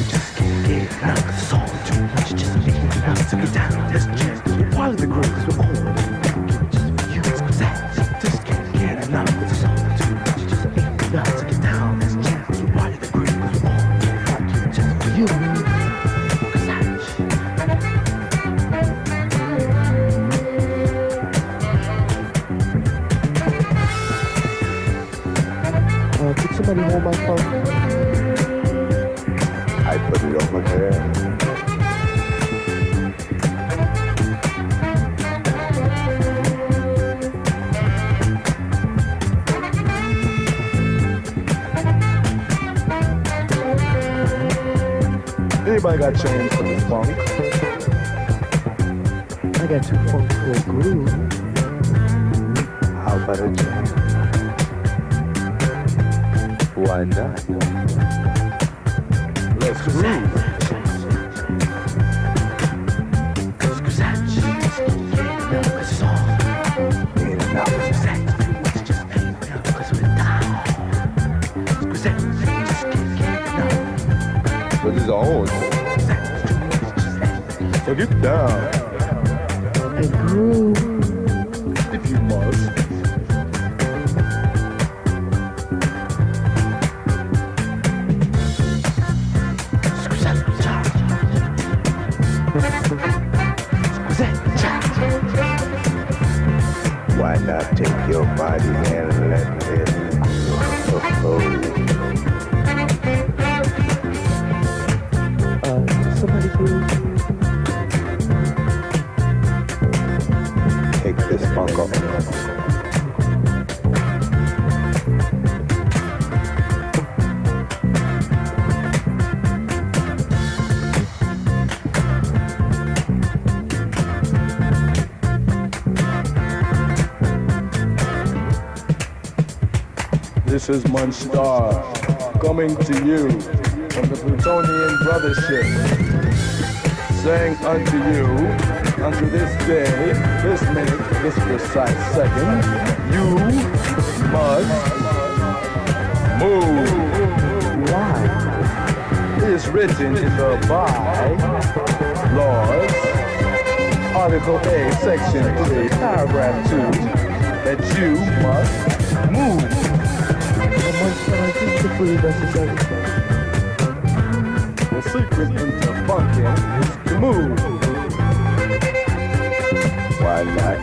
just can't get enough. It's all too much, just need enough to get down. This chance, while the grooves were on, just for you, just can't get enough. It's all too much, just need enough to get down. This chance, while the grooves were on, just for you. Could somebody hold my phone? I put it over there. Anybody got change for this funk? I got too funk for a groove. How about a jam? Why not? Let's groove. But it's all so get down and groove if you must. Why not take your body and let it flow? Somebody please take this funk off. This is Munchstar coming to you from the Plutonian Brothership, saying unto you, unto this day, this minute, this precise second, you must move. Why? It is written in the bylaws, Article A, Section 3, Paragraph 2, that you must move. The secret into funkin' is to move. Why not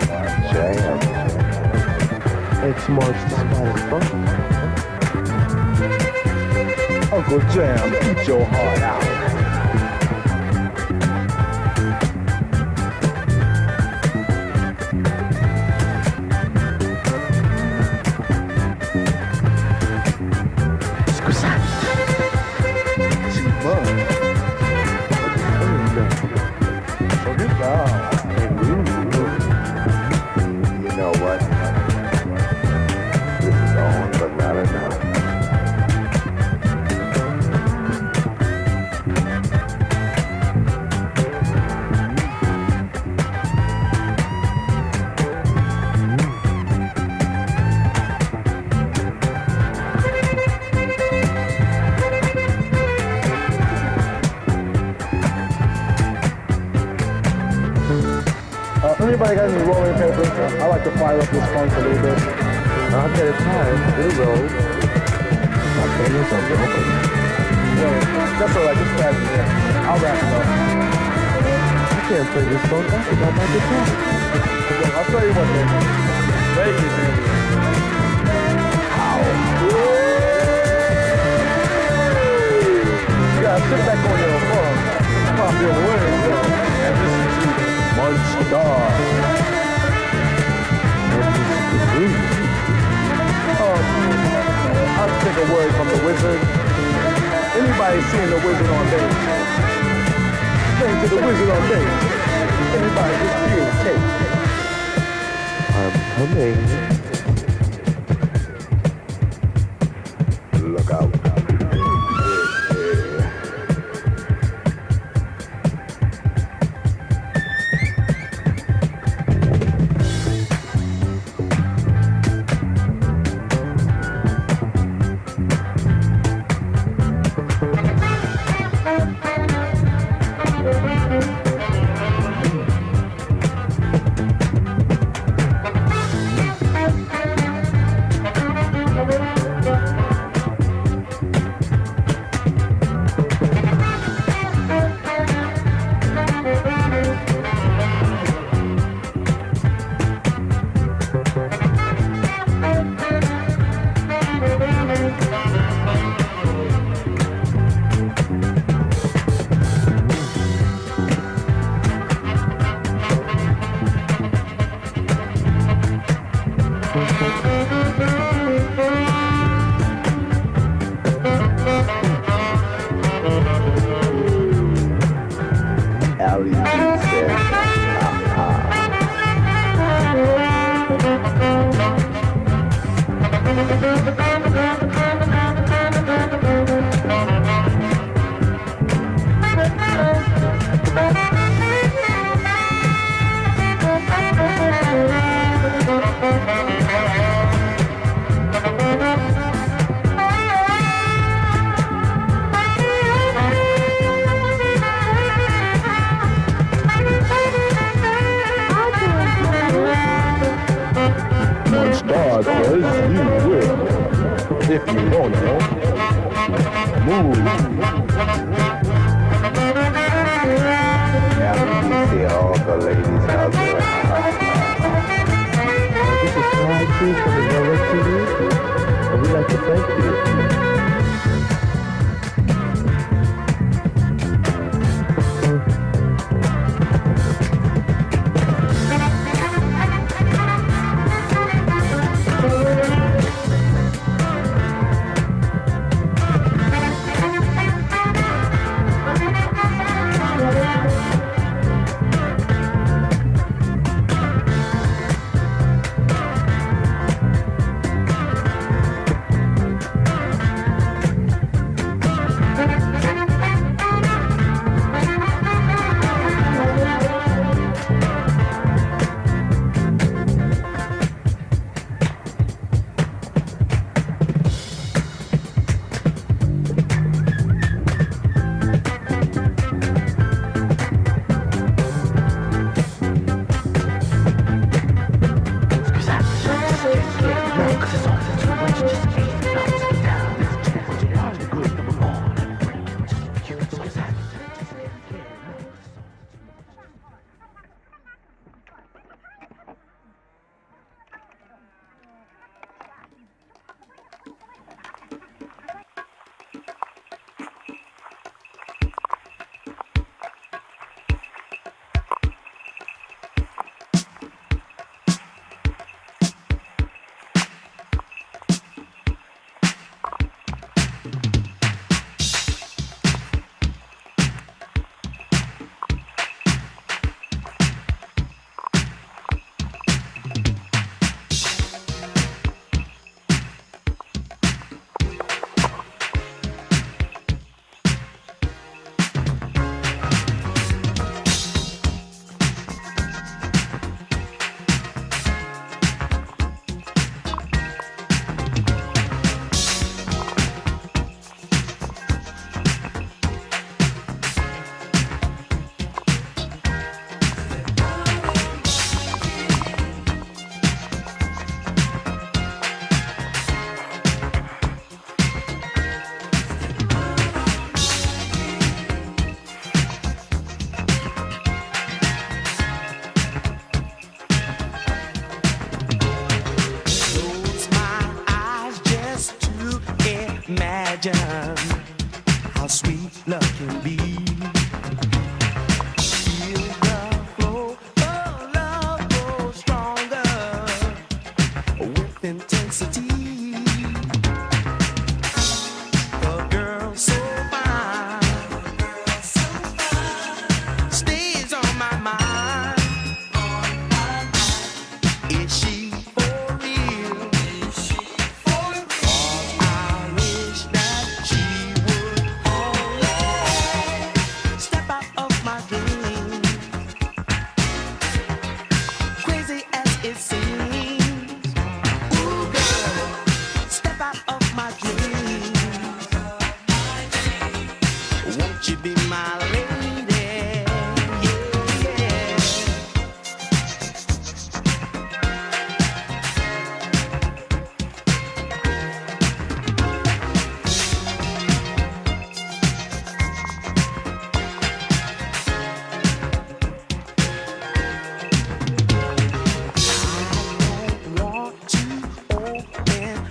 jam? X marks the spot of funk. Uncle Jam, eat your heart out. You know what? This is on, but not enough. Anybody got any rolling papers? I like to fire up this funk a little bit. I'll get it time. It'll roll. My fingers are open. Well, that's alright. Just pass it there. I'll wrap it up. I can't play this funk. I forgot my guitar. Well, I'll tell you what, man. Vegas, man. Ow. You gotta sit back on your phone. Pop your wings, and listen to Munchstar. I'll take a word from the wizard. Anybody seen the wizard on stage? Sing to the wizard on stage. Anybody just feel tape? I'm coming. Look out. If you wanna move. Now we see all the ladies out there. This is Slide 2 from the Yellow TV, and we'd like to thank you. How sweet love can be. Feel the flow of love grow stronger with intensity. A girl so fine stays on my mind. Is she for real? I wish that she would always step out of my dream. Crazy as it seems, ooh girl, step out of my dream. Won't you be my lady?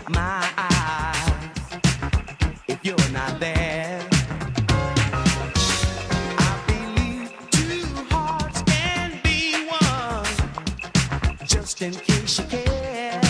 My eyes, if you're not there, I believe two hearts can be one, just in case you care.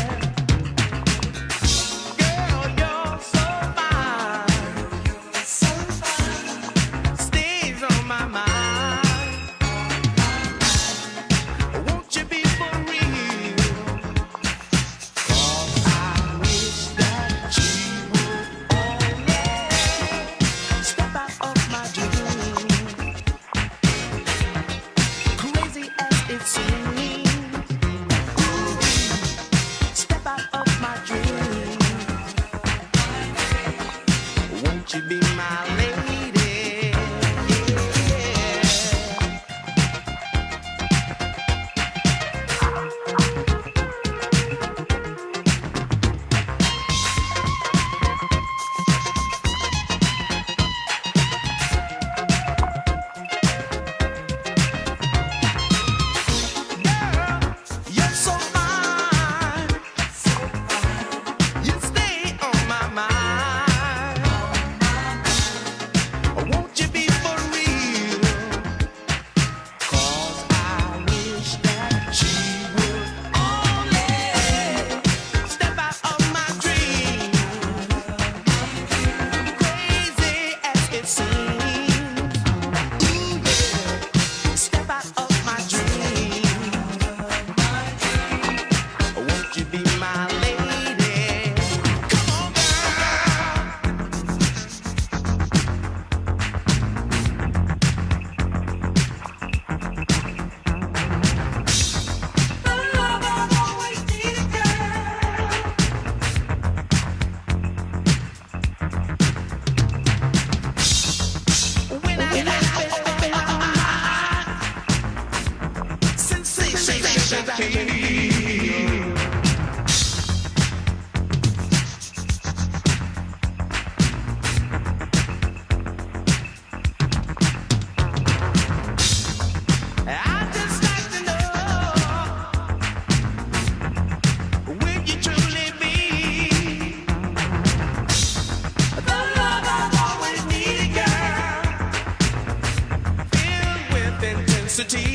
identity.